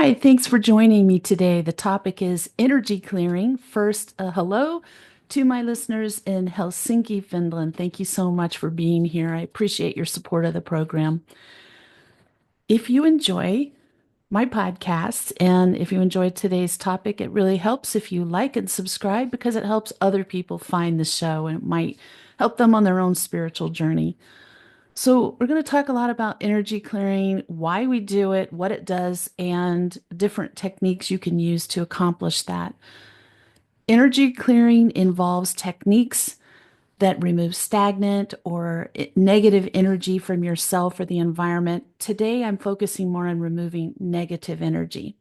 Hi, thanks for joining me today. The topic is energy clearing. First, hello to my listeners in Helsinki, Finland. Thank you so much for being here. I appreciate your support of the program. If you enjoy my podcast and if you enjoyed today's topic, it really helps if you like and subscribe because it helps other people find the show and it might help them on their own spiritual journey. So, we're going to talk a lot about energy clearing, why we do it, what it does, and different techniques you can use to accomplish that. Energy clearing involves techniques that remove stagnant or negative energy from yourself or the environment. Today, I'm focusing more on removing negative energy.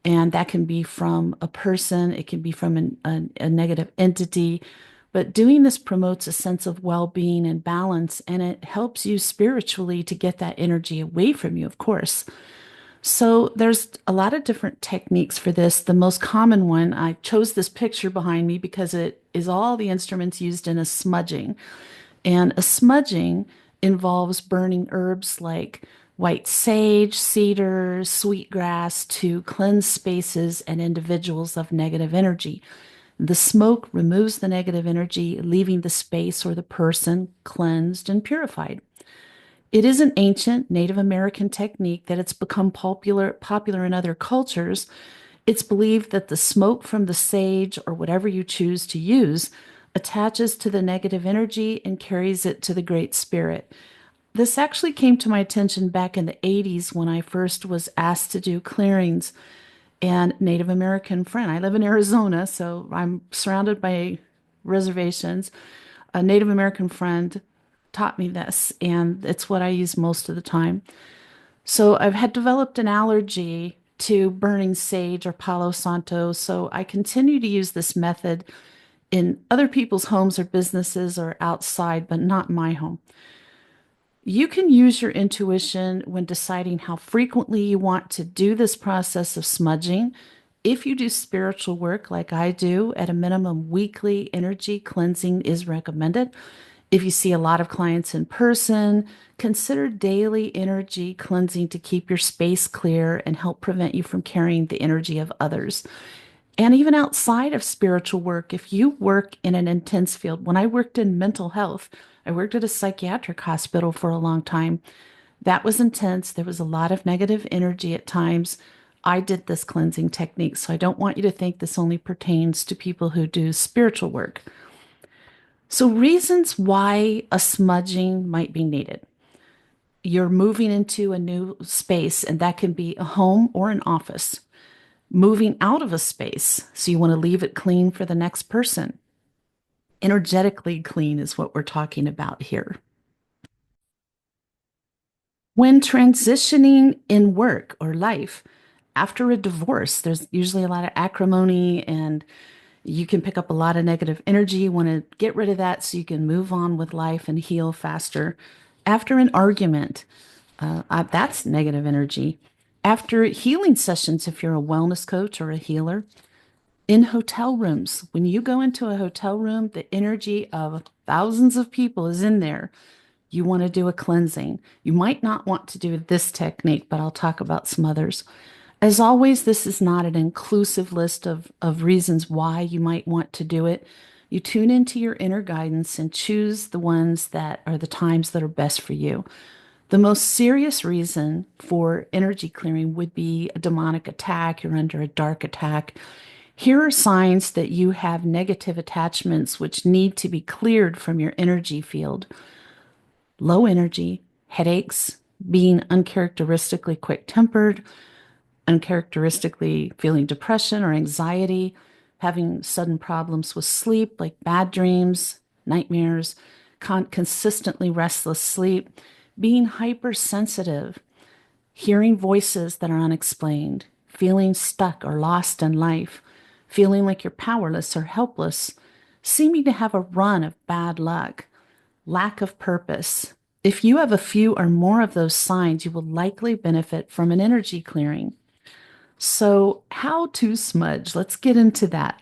And that can be from a person, it can be from a negative entity. But doing this promotes a sense of well being and balance, and it helps you spiritually to get that energy away from you, of course. So, there's a lot of different techniques for this. The most common one, I chose this picture behind me because it is all the instruments used in a smudging. And a smudging involves burning herbs like white sage, cedar, sweetgrass to cleanse spaces and individuals of negative energy. The smoke removes the negative energy, leaving the space or the person cleansed and purified. It is an ancient Native American technique that it's become popular in other cultures. It's believed that the smoke from the sage or whatever you choose to use attaches to the negative energy and carries it to the Great Spirit. This actually came to my attention back in the 80s when I first was asked to do clearings and Native American friend. I live in Arizona, so I'm surrounded by reservations. A Native American friend taught me this, and it's what I use most of the time. So I've had developed an allergy to burning sage or Palo Santo, so I continue to use this method in other people's homes or businesses or outside, but not my home. You can use your intuition when deciding how frequently you want to do this process of smudging. If you do spiritual work like I do, at a minimum, weekly energy cleansing is recommended. If you see a lot of clients in person, consider daily energy cleansing to keep your space clear and help prevent you from carrying the energy of others. And even outside of spiritual work, if you work in an intense field, when I worked in mental health, I worked at a psychiatric hospital for a long time. That was intense. There was a lot of negative energy at times. I did this cleansing technique, so I don't want you to think this only pertains to people who do spiritual work. So, reasons why a smudging might be needed. You're moving into a new space, and that can be a home or an office. Moving out of a space, so you want to leave it clean for the next person. Energetically clean is what we're talking about here. When transitioning in work or life, after a divorce, there's usually a lot of acrimony and you can pick up a lot of negative energy. You want to get rid of that so you can move on with life and heal faster. After an argument, that's negative energy. After healing sessions, if you're a wellness coach or a healer, in hotel rooms, when you go into a hotel room, the energy of thousands of people is in there. You want to do a cleansing. You might not want to do this technique, but I'll talk about some others. As always, this is not an inclusive list of reasons why you might want to do it. You tune into your inner guidance and choose the ones that are the times that are best for you. The most serious reason for energy clearing would be a demonic attack. You're under a dark attack. Here are signs that you have negative attachments which need to be cleared from your energy field. Low energy, headaches, being uncharacteristically quick-tempered, uncharacteristically feeling depression or anxiety, having sudden problems with sleep, like bad dreams, nightmares, consistently restless sleep, being hypersensitive, hearing voices that are unexplained, feeling stuck or lost in life, feeling like you're powerless or helpless, seeming to have a run of bad luck, lack of purpose. If you have a few or more of those signs, you will likely benefit from an energy clearing. So, how to smudge? Let's get into that.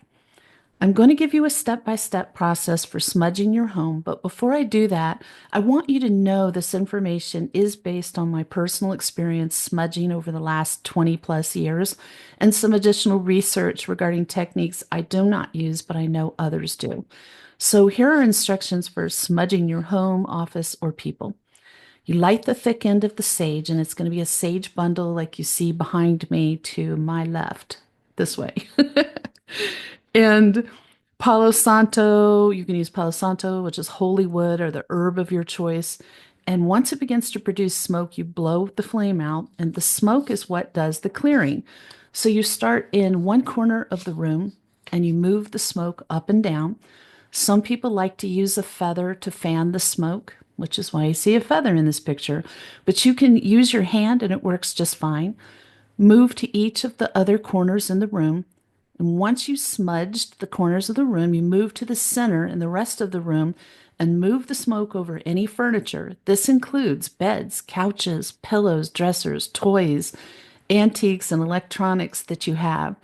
I'm going to give you a step-by-step process for smudging your home, but before I do that, I want you to know this information is based on my personal experience smudging over the last 20 plus years and some additional research regarding techniques I do not use, but I know others do. So here are instructions for smudging your home, office, or people. You light the thick end of the sage, and it's going to be a sage bundle like you see behind me to my left, this way. And Palo Santo, you can use Palo Santo, which is holy wood or the herb of your choice. And once it begins to produce smoke, you blow the flame out, and the smoke is what does the clearing. So you start in one corner of the room and you move the smoke up and down. Some people like to use a feather to fan the smoke, which is why you see a feather in this picture. But you can use your hand and it works just fine. Move to each of the other corners in the room. And once you smudged the corners of the room, you move to the center and the rest of the room and move the smoke over any furniture. This includes beds, couches, pillows, dressers, toys, antiques, and electronics that you have.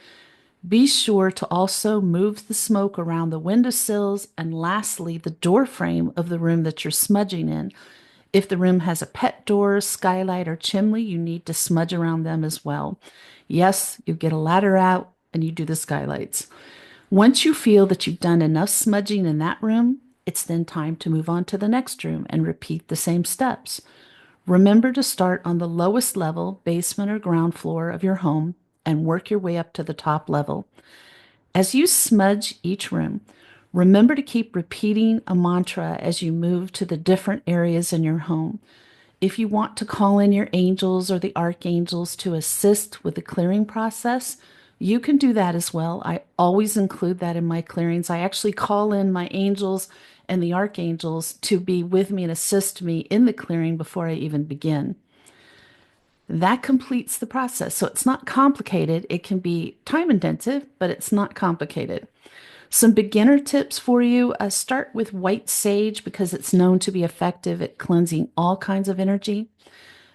Be sure to also move the smoke around the windowsills and lastly, the door frame of the room that you're smudging in. If the room has a pet door, skylight, or chimney, you need to smudge around them as well. Yes, you get a ladder out and you do the skylights. Once you feel that you've done enough smudging in that room, it's then time to move on to the next room and repeat the same steps. Remember to start on the lowest level, basement or ground floor of your home, and work your way up to the top level. As you smudge each room, remember to keep repeating a mantra as you move to the different areas in your home. If you want to call in your angels or the archangels to assist with the clearing process, you can do that as well. I always include that in my clearings. I actually call in my angels and the archangels to be with me and assist me in the clearing before I even begin. That completes the process. So it's not complicated. It can be time intensive, but it's not complicated. Some beginner tips for you, start with white sage because it's known to be effective at cleansing all kinds of energy.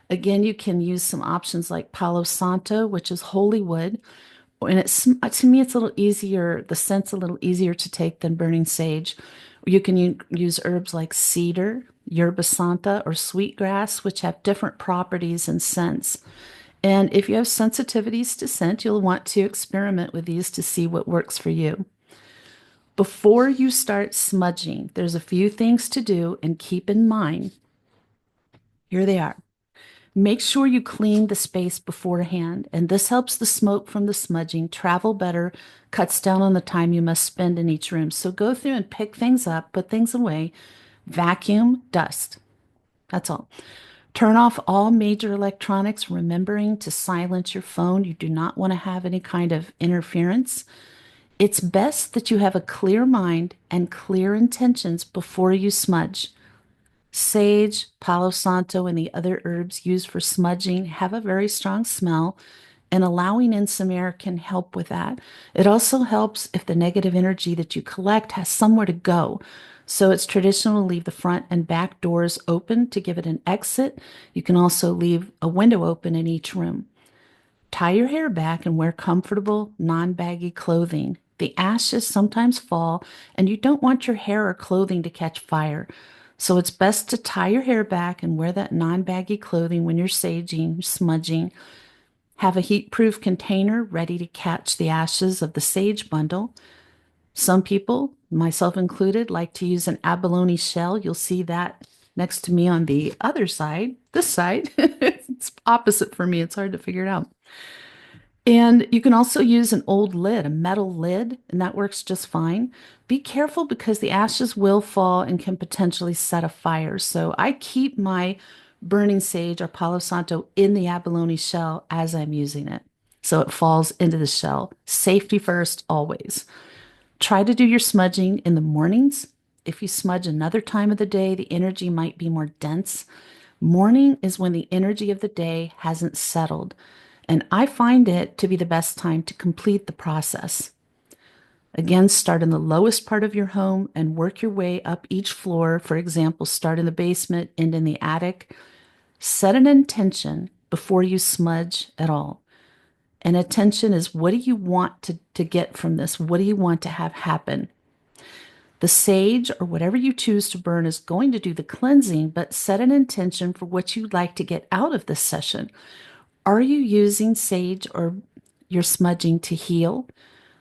Again, you can use some options like Palo Santo, which is holy wood. And it's to me, it's a little easier, the scent's a little easier to take than burning sage. You can use herbs like cedar, yerba santa, or sweetgrass, which have different properties and scents. And if you have sensitivities to scent, you'll want to experiment with these to see what works for you. Before you start smudging, there's a few things to do and keep in mind. Here they are. Make sure you clean the space beforehand, and this helps the smoke from the smudging travel better, cuts down on the time you must spend in each room. So go through and pick things up, put things away, vacuum, dust. That's all. Turn off all major electronics, remembering to silence your phone. You do not want to have any kind of interference. It's best that you have a clear mind and clear intentions before you smudge. Sage, Palo Santo, and the other herbs used for smudging have a very strong smell, and allowing in some air can help with that. It also helps if the negative energy that you collect has somewhere to go. So it's traditional to leave the front and back doors open to give it an exit. You can also leave a window open in each room. Tie your hair back and wear comfortable, non-baggy clothing. The ashes sometimes fall, and you don't want your hair or clothing to catch fire. So it's best to tie your hair back and wear that non-baggy clothing when you're saging, smudging. Have a heat-proof container ready to catch the ashes of the sage bundle. Some people, myself included, like to use an abalone shell. You'll see that next to me on the other side, this side. It's opposite for me. It's hard to figure it out. And you can also use an old lid, a metal lid, and that works just fine. Be careful because the ashes will fall and can potentially set a fire. So I keep my burning sage or Palo Santo in the abalone shell as I'm using it. So it falls into the shell. Safety first, always. Try to do your smudging in the mornings. If you smudge another time of the day, the energy might be more dense. Morning is when the energy of the day hasn't settled, and I find it to be the best time to complete the process. Again, start in the lowest part of your home and work your way up each floor. For example, start in the basement, end in the attic. Set an intention before you smudge at all. And attention is, what do you want to get from this? What do you want to have happen? The sage or whatever you choose to burn is going to do the cleansing, but set an intention for what you'd like to get out of this session. Are you using sage or your smudging to heal,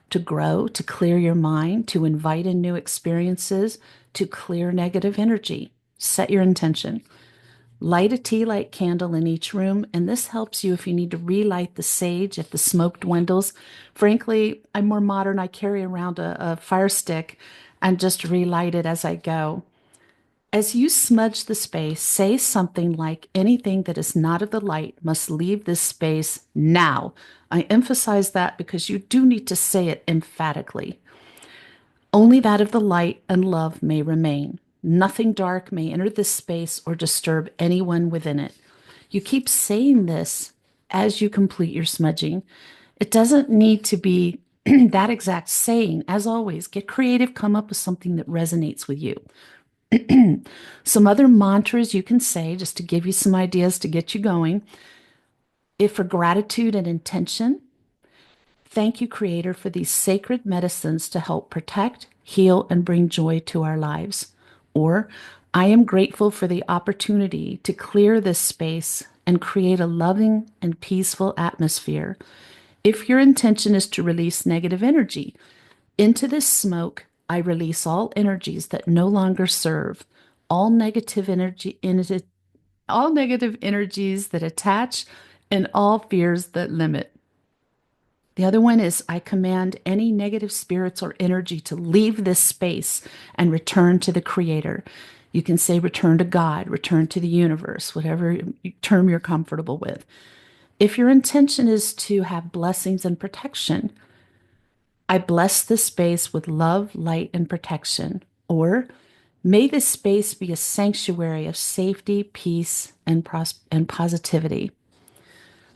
to grow, to clear your mind, to invite in new experiences, to clear negative energy? Set your intention. Light a tea light candle in each room, and this helps you if you need to relight the sage if the smoke dwindles. Frankly, I'm more modern. I carry around a fire stick and just relight it as I go. As you smudge the space, say something like, anything that is not of the light must leave this space now. I emphasize that because you do need to say it emphatically. Only that of the light and love may remain. Nothing dark may enter this space or disturb anyone within it. You keep saying this as you complete your smudging. It doesn't need to be that exact saying. As always, get creative, come up with something that resonates with you. Some other mantras you can say just to give you some ideas to get you going. If for gratitude and intention, thank you, Creator, for these sacred medicines to help protect, heal, and bring joy to our lives. Or, I am grateful for the opportunity to clear this space and create a loving and peaceful atmosphere. If your intention is to release negative energy, into this smoke, I release all energies that no longer serve, all negative energy, all negative energies that attach, and all fears that limit. The other one is, I command any negative spirits or energy to leave this space and return to the Creator. You can say return to God, return to the universe, whatever term you're comfortable with. If your intention is to have blessings and protection, I bless this space with love, light, and protection. Or, may this space be a sanctuary of safety, peace, and positivity.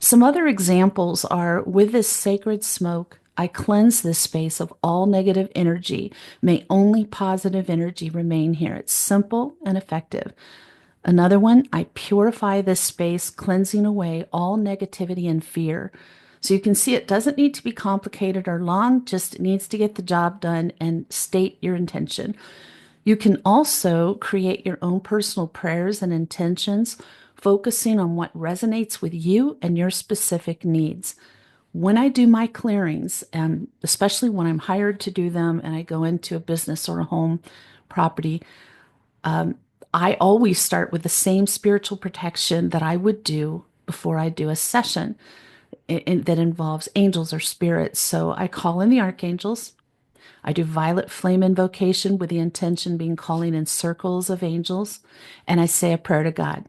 Some other examples are, with this sacred smoke, I cleanse this space of all negative energy. May only positive energy remain here. It's simple and effective. Another one, I purify this space, cleansing away all negativity and fear. So you can see it doesn't need to be complicated or long, just it needs to get the job done and state your intention. You can also create your own personal prayers and intentions, focusing on what resonates with you and your specific needs. When I do my clearings, and especially when I'm hired to do them and I go into a business or a home property, I always start with the same spiritual protection that I would do before I do a session that involves angels or spirits. So I call in the archangels. I do violet flame invocation with the intention being calling in circles of angels. And I say a prayer to God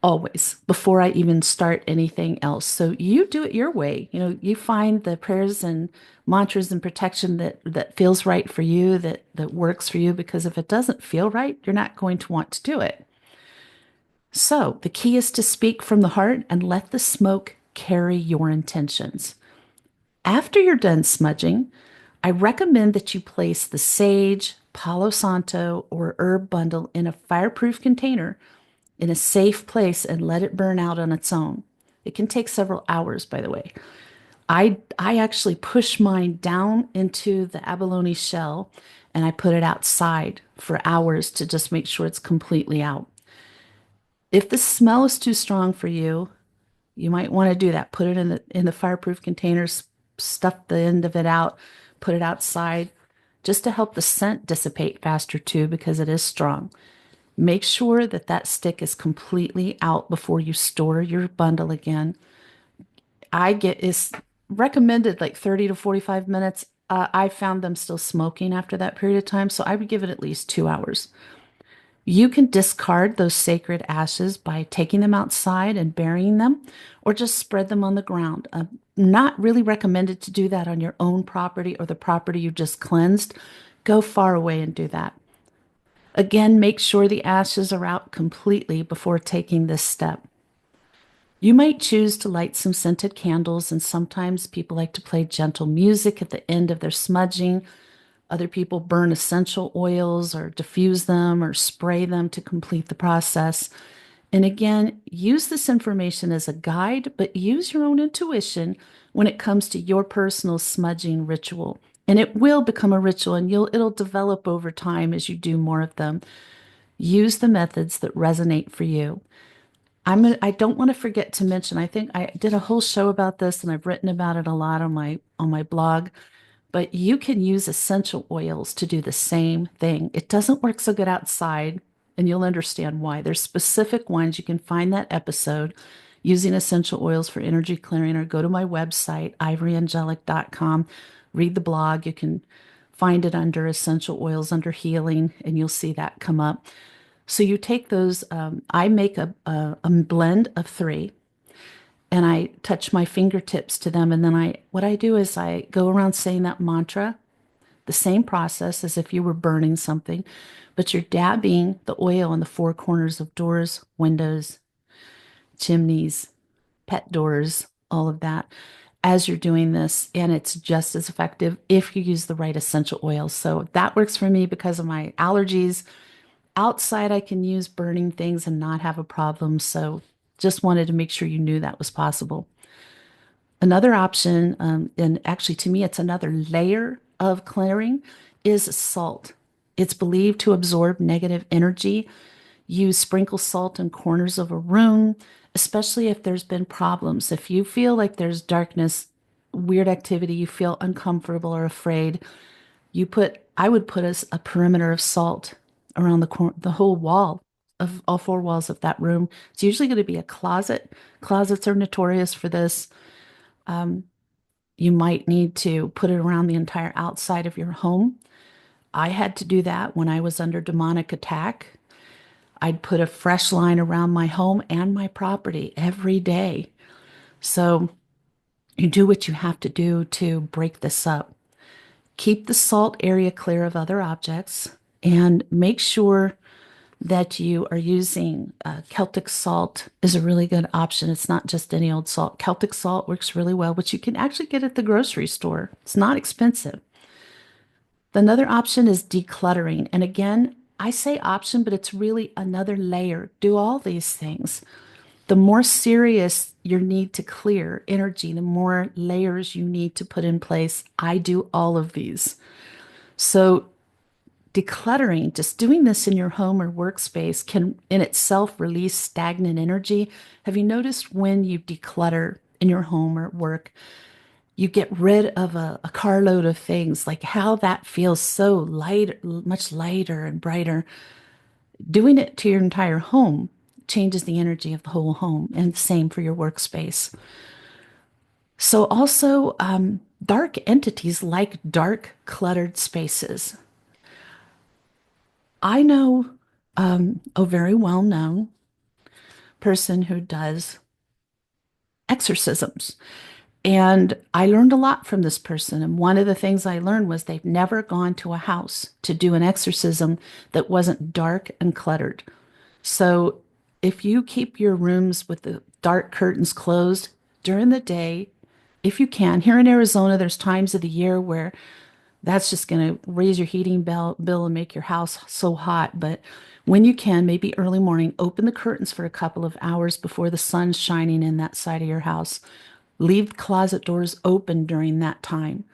always before I even start anything else. So you do it your way. You know, you find the prayers and mantras and protection that feels right for you, that works for you, because if it doesn't feel right, you're not going to want to do it. So the key is to speak from the heart and let the smoke carry your intentions. After you're done smudging, I recommend that you place the sage, Palo Santo, or herb bundle in a fireproof container in a safe place and let it burn out on its own. It can take several hours, by the way. I actually push mine down into the abalone shell and I put it outside for hours to just make sure it's completely out. If the smell is too strong for you, you might want to do that. Put it in the fireproof containers, stuff the end of it out, put it outside, just to help the scent dissipate faster too, because it is strong. Make sure that that stick is completely out before you store your bundle again. Is recommended like 30 to 45 minutes. I found them still smoking after that period of time, so I would give it at least 2 hours. You can discard those sacred ashes by taking them outside and burying them, or just spread them on the ground. Not really recommended to do that on your own property or the property you just cleansed. Go far away and do that. Again, make sure the ashes are out completely before taking this step. You might choose to light some scented candles, and sometimes people like to play gentle music at the end of their smudging. Other people burn essential oils or diffuse them or spray them to complete the process. And again, use this information as a guide, but use your own intuition when it comes to your personal smudging ritual. And it will become a ritual and it'll develop over time as you do more of them. Use the methods that resonate for you. I don't want to forget to mention, I think I did a whole show about this and I've written about it a lot on my blog, but you can use essential oils to do the same thing. It doesn't work so good outside, and you'll understand why. There's specific ones. You can find that episode using essential oils for energy clearing, or go to my website, ivoryangelic.com, read the blog. You can find it under essential oils under healing, and you'll see that come up. So you take those, I make a blend of three and I touch my fingertips to them. And then what I do is I go around saying that mantra, the same process as if you were burning something, but you're dabbing the oil on the four corners of doors, windows, chimneys, pet doors, all of that as you're doing this. And it's just as effective if you use the right essential oils. So that works for me because of my allergies. Outside, I can use burning things and not have a problem. So just wanted to make sure you knew that was possible. Another option, and actually to me, it's another layer of clearing, is salt. It's believed to absorb negative energy. You sprinkle salt in corners of a room, especially if there's been problems. If you feel like there's darkness, weird activity, you feel uncomfortable or afraid, I would put a perimeter of salt around the whole wall of all four walls of that room. It's usually going to be a closet. Closets are notorious for this. You might need to put it around the entire outside of your home. I had to do that when I was under demonic attack. I'd put a fresh line around my home and my property every day. So you do what you have to do to break this up. Keep the salt area clear of other objects and make sure that you are using Celtic salt is a really good option. It's not just any old salt. Celtic salt works really well, which you can actually get at the grocery store. It's not expensive. Another option is decluttering. And again, I say option, but it's really another layer. Do all these things. The more serious your need to clear energy, the more layers you need to put in place. I do all of these. So decluttering, just doing this in your home or workspace, can in itself release stagnant energy. Have you noticed when you declutter in your home or at work, you get rid of a carload of things, like how that feels so light, much lighter and brighter. Doing it to your entire home changes the energy of the whole home, and same for your workspace. So also, dark entities like dark, cluttered spaces. I know a very well-known person who does exorcisms. And I learned a lot from this person. And one of the things I learned was they've never gone to a house to do an exorcism that wasn't dark and cluttered. So if you keep your rooms with the dark curtains closed during the day, if you can, here in Arizona, there's times of the year where that's just going to raise your heating bill and make your house so hot. But when you can, maybe early morning, open the curtains for a couple of hours before the sun's shining in that side of your house. Leave the closet doors open during that time.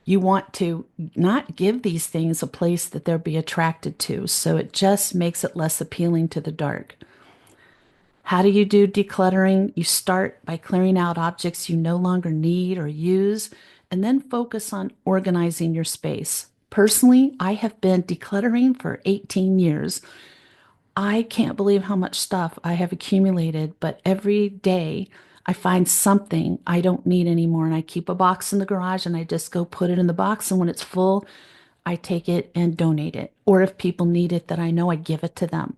You want to not give these things a place that they'll be attracted to. So it just makes it less appealing to the dark. How do you do decluttering? You start by clearing out objects you no longer need or use, and then focus on organizing your space. Personally, I have been decluttering for 18 years. I can't believe how much stuff I have accumulated, but every day I find something I don't need anymore, and I keep a box in the garage and I just go put it in the box, and when it's full, I take it and donate it. Or if people need it that I know, I give it to them.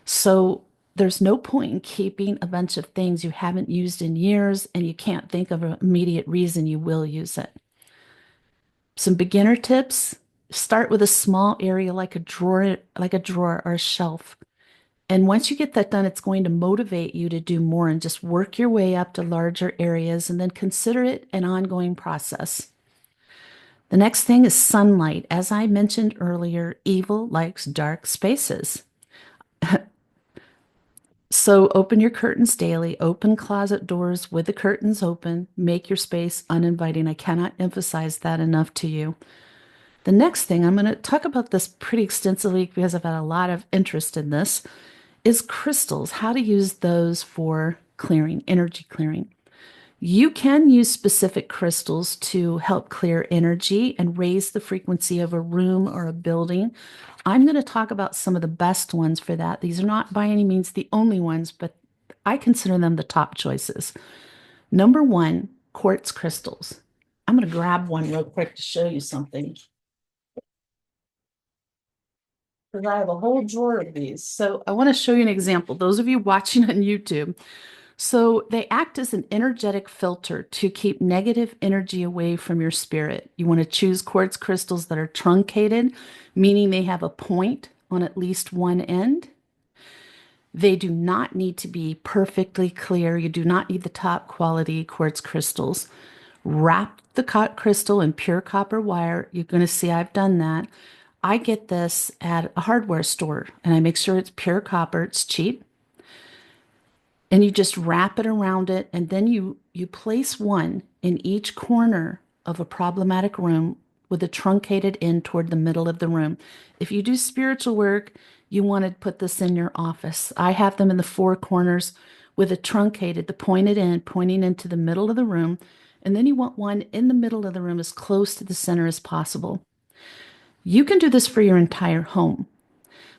So there's no point in keeping a bunch of things you haven't used in years and you can't think of an immediate reason you will use it. Some beginner tips: start with a small area like a drawer or a shelf. And once you get that done, it's going to motivate you to do more and just work your way up to larger areas, and then consider it an ongoing process. The next thing is sunlight. As I mentioned earlier, evil likes dark spaces. So open your curtains daily, open closet doors with the curtains open, make your space uninviting. I cannot emphasize that enough to you. The next thing, I'm going to talk about this pretty extensively because I've had a lot of interest in this, is crystals, how to use those for clearing, energy clearing. You can use specific crystals to help clear energy and raise the frequency of a room or a building. I'm going to talk about some of the best ones for that. These are not by any means the only ones, but I consider them the top choices. Number one, quartz crystals. I'm going to grab one real quick to show you something because I have a whole drawer of these. So I want to show you an example. Those of you watching on YouTube, so they act as an energetic filter to keep negative energy away from your spirit. You want to choose quartz crystals that are truncated, meaning they have a point on at least one end. They do not need to be perfectly clear. You do not need the top quality quartz crystals. Wrap the crystal in pure copper wire. You're going to see I've done that. I get this at a hardware store and I make sure it's pure copper. It's cheap, and you just wrap it around it, and then you place one in each corner of a problematic room with a truncated end toward the middle of the room. If you do spiritual work, you want to put this in your office. I have them in the four corners with a truncated, the pointed end pointing into the middle of the room, and then you want one in the middle of the room as close to the center as possible. You can do this for your entire home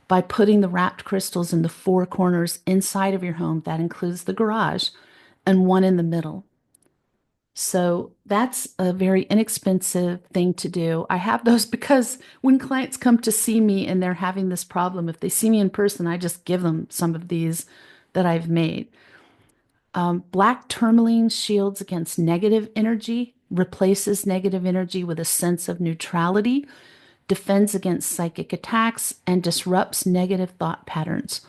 by putting the wrapped crystals in the four corners inside of your home. That includes the garage, and one in the middle. So that's a very inexpensive thing to do. I have those because when clients come to see me and they're having this problem, if they see me in person, I just give them some of these that I've made. Black tourmaline shields against negative energy, replaces negative energy with a sense of neutrality, defends against psychic attacks, and disrupts negative thought patterns.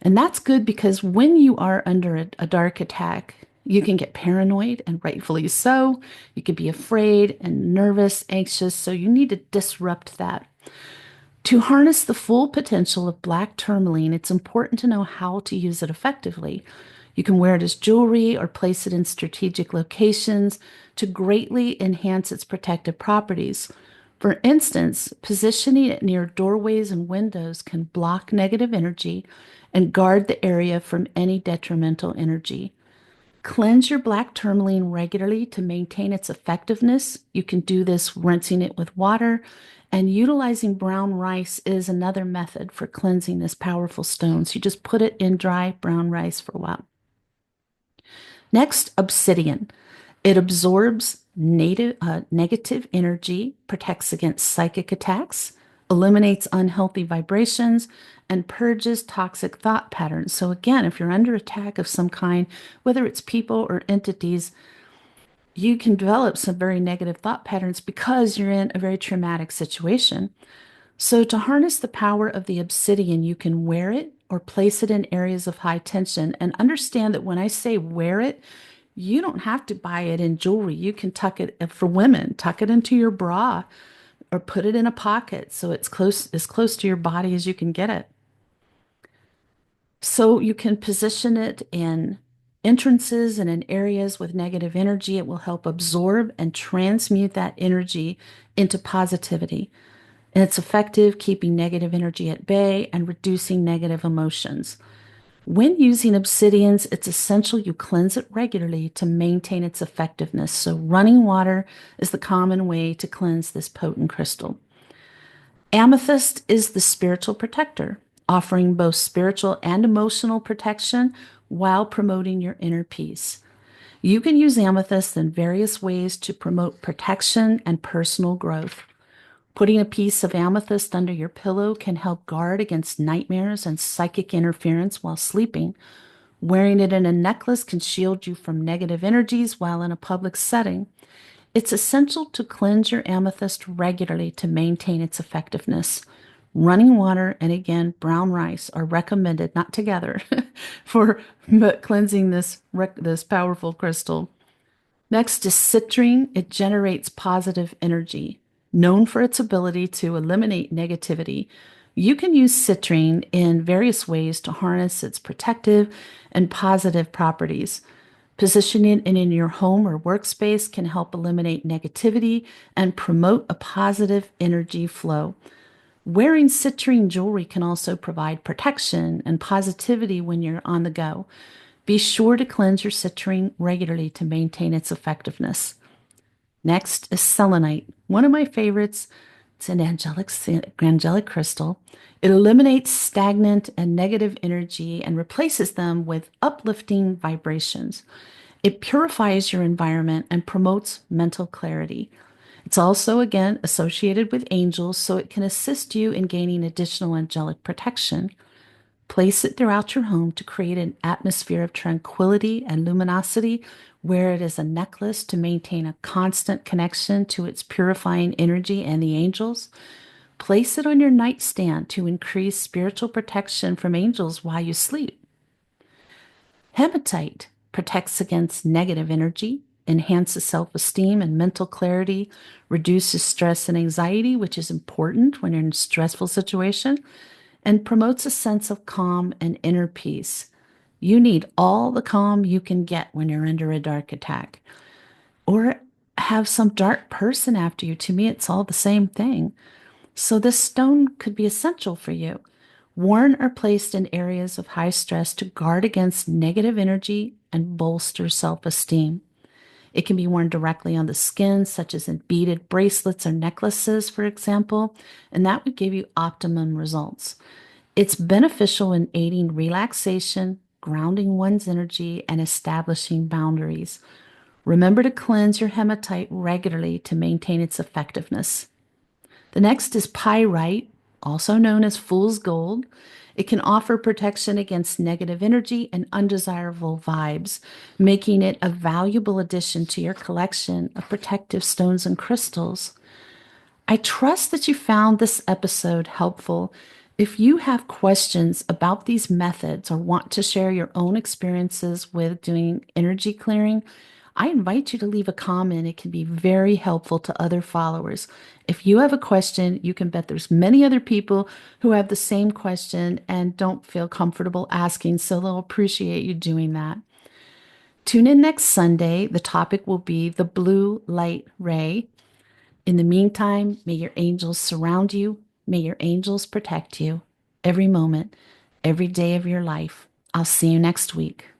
And that's good because when you are under a dark attack, you can get paranoid, and rightfully so. You could be afraid and nervous, anxious. So you need to disrupt that. To harness the full potential of black tourmaline, it's important to know how to use it effectively. You can wear it as jewelry or place it in strategic locations to greatly enhance its protective properties. For instance, positioning it near doorways and windows can block negative energy and guard the area from any detrimental energy. Cleanse your black tourmaline regularly to maintain its effectiveness. You can do this rinsing it with water, and utilizing brown rice is another method for cleansing this powerful stone. So you just put it in dry brown rice for a while. Next, obsidian. It absorbs negative energy, protects against psychic attacks, eliminates unhealthy vibrations, and purges toxic thought patterns. So, again, if you're under attack of some kind, whether it's people or entities, you can develop some very negative thought patterns because you're in a very traumatic situation. So, to harness the power of the obsidian, you can wear it or place it in areas of high tension. And understand that when I say wear it, you don't have to buy it in jewelry. You can tuck it, for women, tuck it into your bra or put it in a pocket so it's as close to your body as you can get it. So you can position it in entrances and in areas with negative energy. It will help absorb and transmute that energy into positivity. And it's effective keeping negative energy at bay and reducing negative emotions. When using obsidians, it's essential you cleanse it regularly to maintain its effectiveness. So running water is the common way to cleanse this potent crystal. Amethyst is the spiritual protector, offering both spiritual and emotional protection while promoting your inner peace. You can use amethyst in various ways to promote protection and personal growth. Putting a piece of amethyst under your pillow can help guard against nightmares and psychic interference while sleeping. Wearing it in a necklace can shield you from negative energies while in a public setting. It's essential to cleanse your amethyst regularly to maintain its effectiveness. Running water and again, brown rice are recommended, not together, for cleansing this powerful crystal. Next is citrine. It generates positive energy. Known for its ability to eliminate negativity, You can use citrine in various ways to harness its protective and positive properties. Positioning it in your home or workspace can help eliminate negativity and promote a positive energy flow. Wearing citrine jewelry can also provide protection and positivity when you're on the go. Be sure to cleanse your citrine regularly to maintain its effectiveness. Next is selenite, one of my favorites. It's an angelic crystal. It eliminates stagnant and negative energy and replaces them with uplifting vibrations. It purifies your environment and promotes mental clarity. It's also, again, associated with angels, so it can assist you in gaining additional angelic protection. Place it throughout your home to create an atmosphere of tranquility and luminosity. Wear it as a necklace to maintain a constant connection to its purifying energy and the angels. Place it on your nightstand to increase spiritual protection from angels while you sleep. Hematite protects against negative energy, enhances self esteem and mental clarity, reduces stress and anxiety, which is important when you're in a stressful situation, and promotes a sense of calm and inner peace. You need all the calm you can get when you're under a dark attack, or have some dark person after you. To me, it's all the same thing. So, this stone could be essential for you. Worn or placed in areas of high stress to guard against negative energy and bolster self esteem. It can be worn directly on the skin, such as in beaded bracelets or necklaces, for example, and that would give you optimum results. It's beneficial in aiding relaxation, grounding one's energy, and establishing boundaries. Remember to cleanse your hematite regularly to maintain its effectiveness. The next is pyrite, also known as fool's gold. It can offer protection against negative energy and undesirable vibes, making it a valuable addition to your collection of protective stones and crystals. I trust that you found this episode helpful. If you have questions about these methods or want to share your own experiences with doing energy clearing, I invite you to leave a comment. It can be very helpful to other followers. If you have a question, you can bet there's many other people who have the same question and don't feel comfortable asking, so they'll appreciate you doing that. Tune in next Sunday. The topic will be the blue light ray. In the meantime, may your angels surround you. May your angels protect you every moment, every day of your life. I'll see you next week.